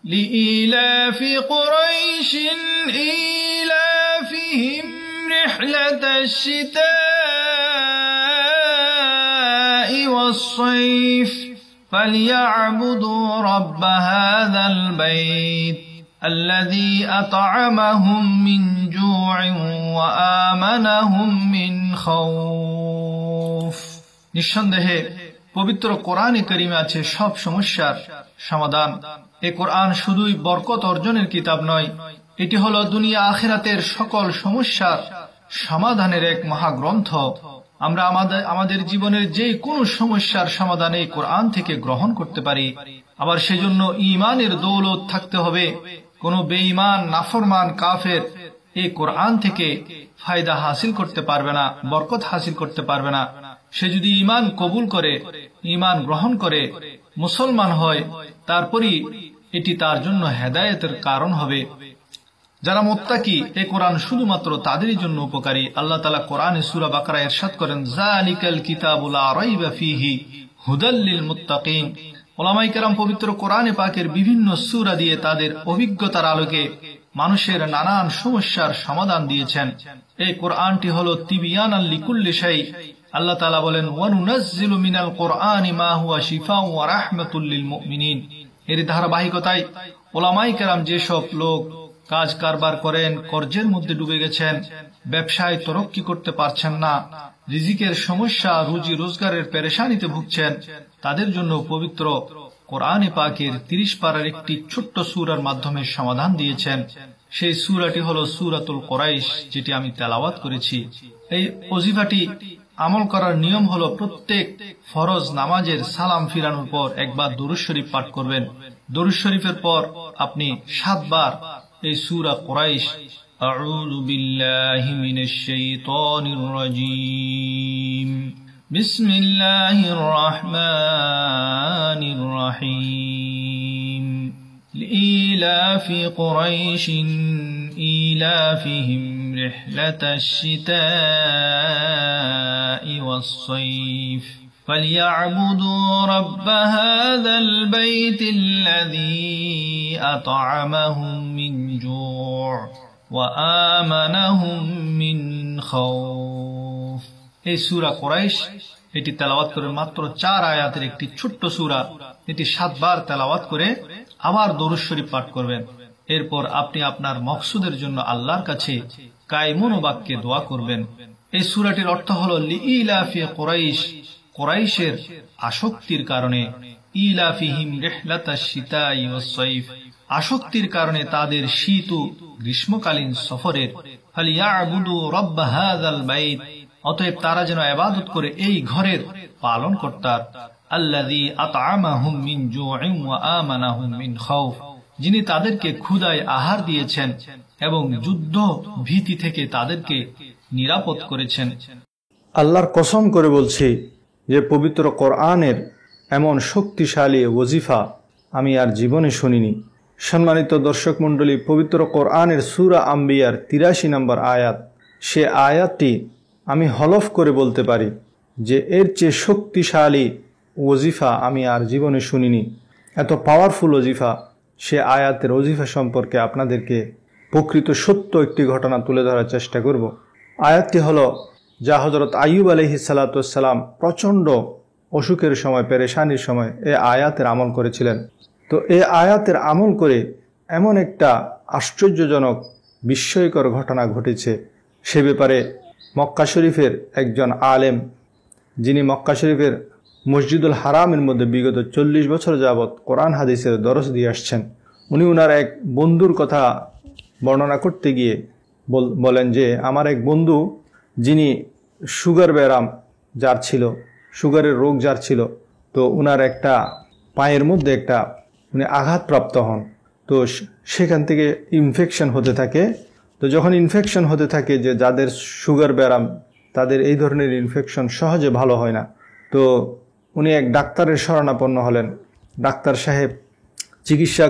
لإيلاف قريش إيلافهم رحلة الشتاء والصيف فليعبدوا رب هذا البيت الذي أطعمهم من جوع وآمنهم من خوف। নিঃসন্দেহে পবিত্র কোরআনে কারিমে আছে সব সমস্যার সমাধান। এই কোরআন শুধুই বরকত অর্জনের কিতাব নয়, এটি হলো দুনিয়া আখিরাতের সকল সমস্যার সমাধানের এক মহাগ্রন্থ। আমরা আমাদের জীবনের যে কোনো সমস্যার সমাধান এই কোরআন থেকে গ্রহণ করতে পারি। আবার সেজন্য ঈমানের দৌলত থাকতে হবে। কোনো বেঈমান নাফরমান কাফের এই কোরআন থেকে ফায়দা হাসিল করতে পারবে না, বরকত হাসিল করতে পারবে না। সে যদি ঈমান কবুল করে, ঈমান গ্রহণ করে, মুসলমান হয়, তারপরই এটি তার জন্য হেদায়েতের কারণ হবে। যারা মুত্তাকি, এই কোরআন শুধুমাত্র তাদেরই জন্য উপকারী। আল্লাহ তাআলা কোরআনে সূরা বাকারা ইরশাদ করেন, যালিকাল কিতাবু লা রাইবা ফীহি হুদাল লিল মুত্তাকিন। উলামায়ে কেরাম পবিত্র কোরআনে পাকের বিভিন্ন সূরা দিয়ে তাদের অভিজ্ঞতার আলোকে মানুষের নানান সমস্যার সমাধান দিয়েছেন। এই কোরআনটি হলো তিবিয়ানাল লিকুল্লি শাই। আল্লাহ তাআলা বলেন, ওয়া নুনাজ্জিলু মিনাল কোরআনি মা হুয়া শিফাউ ওয়া রাহমাতুল লিল মুমিনিন। এর ধারাবাহিকতায় উলামায়ে কেরাম যেসব লোক কাজ কারবার করেন, কর্জের মধ্যে ডুবে গেছেন, ব্যবসায় তরক্কি করতে পারছেন না, রিজিকের সমস্যা, রুজি রোজগারের পেরেশানিতে ভুগছেন, তাদের জন্য পবিত্র কোরআনে পাকের 30 পারার একটি ছোট্ট সূরার মাধ্যমে সমাধান দিয়েছেন। সেই সূরাটি হলো সূরাতুল কুরাইশ, যেটি আমি তেলাওয়াত করেছি। এই ওজিফাটি আমল করার নিয়ম হলো প্রত্যেক ফরজ নামাজের সালাম ফিরানোর পর একবার দুরূদ শরীফ পাঠ করবেন। দুরূদ শরীফের পর আপনি 7 বার এই সূরা কুরাইশ, আউযু বিল্লাহি মিনাশ শাইতানির রাজীম, বিসমিল্লাহির রহমানির রহিম, লিইলাফি কুরাইশিন ইলাফিহিম রিহলাতাশ শিতাই ওয়াস সাইফ فليعبدوا رب هذا البيت الذي أطعمهم من جوع وآمنهم من خوف। এই সূরা কুরাইশ, এটি তেলাওয়াত করে মাত্র 4 আয়াতের একটি ছোট্ট সূরা। এটি 7 বার তেলাওয়াত করে আবার দরুদ শরীফ পাঠ করবেন। এরপর আপনি আপনার মকসুদের জন্য আল্লাহর কাছে কায়মুন বাক্যে দোয়া করবেন। এই সূরাটির অর্থ হলো লিইলাফি কুরাইশ, কুরাইশের আসক্তির কারণে, ইলাফিহিম রিহলাতাশ শিতাই ওয়াস সাইফ, আসক্তির কারণে তাদের শীত ও গ্রীষ্মকালীন সফরের, ফালিয়াবুদু রাব্ব হাযাল বাইত, অতএব তারা যেন ইবাদত করে এই ঘরের পালনকর্তার, আল্লাযী আত'আমাহুম মিন জু'ইন ওয়া আমানাহুম মিন খাউফ, যিনি তাদেরকে ক্ষুধায় আহার দিয়েছেন এবং যুদ্ধ ভীতি থেকে তাদেরকে নিরাপদ করেছেন। আল্লাহর কসম করে বলছি যে পবিত্র কোরআনের এমন শক্তিশালী ওজিফা আমি আর জীবনে শুনিনি। সম্মানিত দর্শক মণ্ডলী, পবিত্র কোরআনের সূরা আম্বিয়ার 83 নম্বর আয়াত, সে আয়াতটি আমি হলফ করে বলতে পারি যে এর চেয়ে শক্তিশালী ওজিফা আমি আর জীবনে শুনিনি। এত পাওয়ারফুল ওজিফা, সে আয়াতের ওজিফা সম্পর্কে আপনাদেরকে প্রকৃত সত্য একটি ঘটনা তুলে ধরার চেষ্টা করব। আয়াতটি হলো যা হযরত আইয়ুব আলাইহিস সালাতু ওয়াস সালাম প্রচণ্ড অসুখের সময়, পেরেশানির সময় এই আয়াতের আমল করেছিলেন। তো এই আয়াতের আমল করে এমন একটা আশ্চর্যজনক বিস্ময়কর ঘটনা ঘটেছে, সে ব্যাপারে মক্কা শরীফের একজন আলেম, যিনি মক্কা শরীফের মসজিদুল হারামের মধ্যে বিগত 40 বছর যাবৎ কোরআন হাদিসের দরস দিয়ে আসছেন, উনি ওনার এক বন্ধুর কথা বর্ণনা করতে গিয়ে বলেন যে আমার এক বন্ধু, যিনি সুগার ব্যারাম যার ছিল, সুগারের রোগ যার ছিল, তো ওনার একটা পায়ের মধ্যে একটা উনি আঘাতপ্রাপ্ত হন। তো সেখান থেকে ইনফেকশন হতে থাকে। তো যখন ইনফেকশন হতে থাকে, যে যাদের সুগার ব্যারাম তাদের এই ধরনের ইনফেকশন সহজে ভালো হয় না, তো উনি এক ডাক্তারের শরণাপন্ন হলেন। ডাক্তার সাহেব চিকিৎসা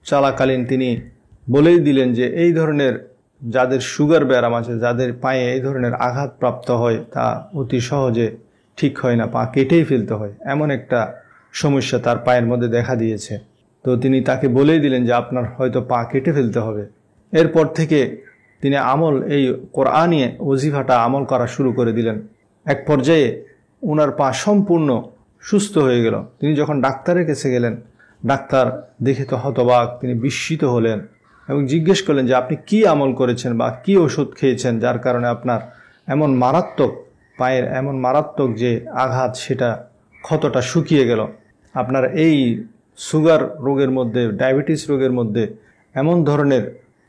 চলাকালীন তিনি বলেই দিলেন যে এই ধরনের যাদের সুগার ব্যারাম আছে, যাদের পায়ে এই ধরনের আঘাতপ্রাপ্ত হয়, তা অতি সহজে ঠিক হয় না, পা কেটেই ফেলতে হয়, এমন একটা সমস্যা তার পায়ের মধ্যে দেখা দিয়েছে। তো তিনি তাকে বলেই দিলেন যে আপনার হয়তো পা কেটে ফেলতে হবে। এরপর থেকে তিনি এই কোরআনী ওজিফাটা আমল করা শুরু করে দিলেন। এক পর্যায়ে ওনার পা সম্পূর্ণ সুস্থ হয়ে গেল। তিনি যখন ডাক্তারের কাছে গেলেন, ডাক্তার দেখে তো হতবাক, তিনি বিস্মিত হলেন এবং জিজ্ঞেস করলেন যে আপনি কি আমল করেছেন বা কি ওষুধ খেয়েছেন যার কারণে আপনার এমন মারাত্মক পায়ের এমন মারাত্মক যে আঘাত, সেটা ক্ষতটা শুকিয়ে গেল। আপনার এই সুগার রোগের মধ্যে, ডায়াবেটিস রোগের মধ্যে এমন ধরনের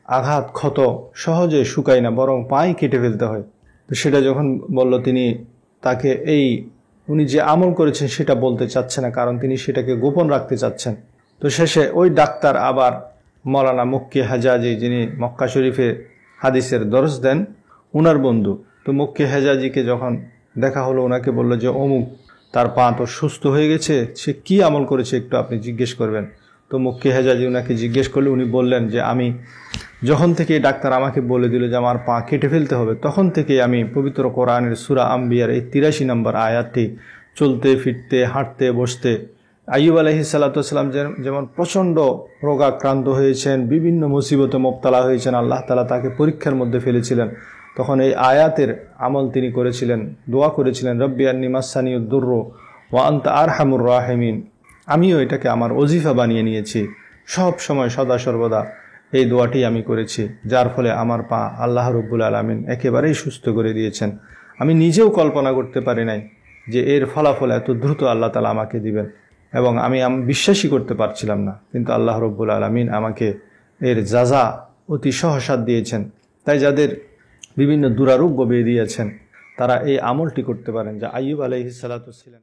আঘাত ক্ষত সহজে শুকায় না, বরং পাই কেটে ফেলতে হয়। তো সেটা যখন বলল, তিনি তাকে উনি যে আমল করেছেন সেটা বলতে চাচ্ছে না, কারণ তিনি সেটাকে গোপন রাখতে চাচ্ছেন। তো শেষে ওই ডাক্তার আবার মৌলানা মক্কি হেজাজি, যিনি মক্কা শরীফে হাদিসের দরস দেন, ওনার বন্ধু। তো মক্কি হেজাজিকে যখন দেখা হলো, ওনাকে বলল যে অমুক তার পা তো সুস্থ হয়ে গেছে, সে কি আমল করেছে একটু আপনি জিজ্ঞেস করবেন। তো মক্কি হেজাজি ওনাকে জিজ্ঞেস করলে উনি বললেন যে আমি যখন থেকে ডাক্তার আমাকে বলে দিল যে আমার পা কেটে ফেলতে হবে, তখন থেকে আমি পবিত্র কোরআনের সূরা আম্বিয়ার এই 83 নম্বর আয়াতটি চলতে ফিরতে হাঁটতে বসতে, আইয়ুব আলাইহিস সালাতু ওয়াস সালাম যেমন প্রচণ্ড রোগাক্রান্ত হয়েছেন, বিভিন্ন মুসিবতে মুবতালা হয়েছেন, আল্লাহ তাআলা তাকে পরীক্ষার মধ্যে ফেলেছিলেন, তখন এই আয়াতের আমল তিনি করেছিলেন, দোয়া করেছিলেন, রব্বি আন্নী মাসানিউদ দুররু ওয়া আনতা আরহামুর রাহিমিন। আমিও এটাকে আমার ওজিফা বানিয়ে নিয়েছি, সব সময় সদা সর্বদা এই দোয়াটি আমি করেছি, যার ফলে আমার পা আল্লাহ রব্বুল আলামিন একেবারেই সুস্থ করে দিয়েছেন। আমি নিজেও কল্পনা করতে পারি নাই যে এর ফলাফল এত দ্রুত আল্লাহ তাআলা আমাকে দিবেন, এবং আমি বিশ্বাসই করতে পারছিলাম না, কিন্তু আল্লাহ রব্বুল আলামিন আমাকে এর জাযা অতি সহসাৎ দিয়েছেন। তাই যাদের বিভিন্ন দুরারোগ্য বেরিয়েছেন তারা এই আমলটি করতে পারেন, যা আইয়ুব আলাইহিস সালাতু ছিলেন।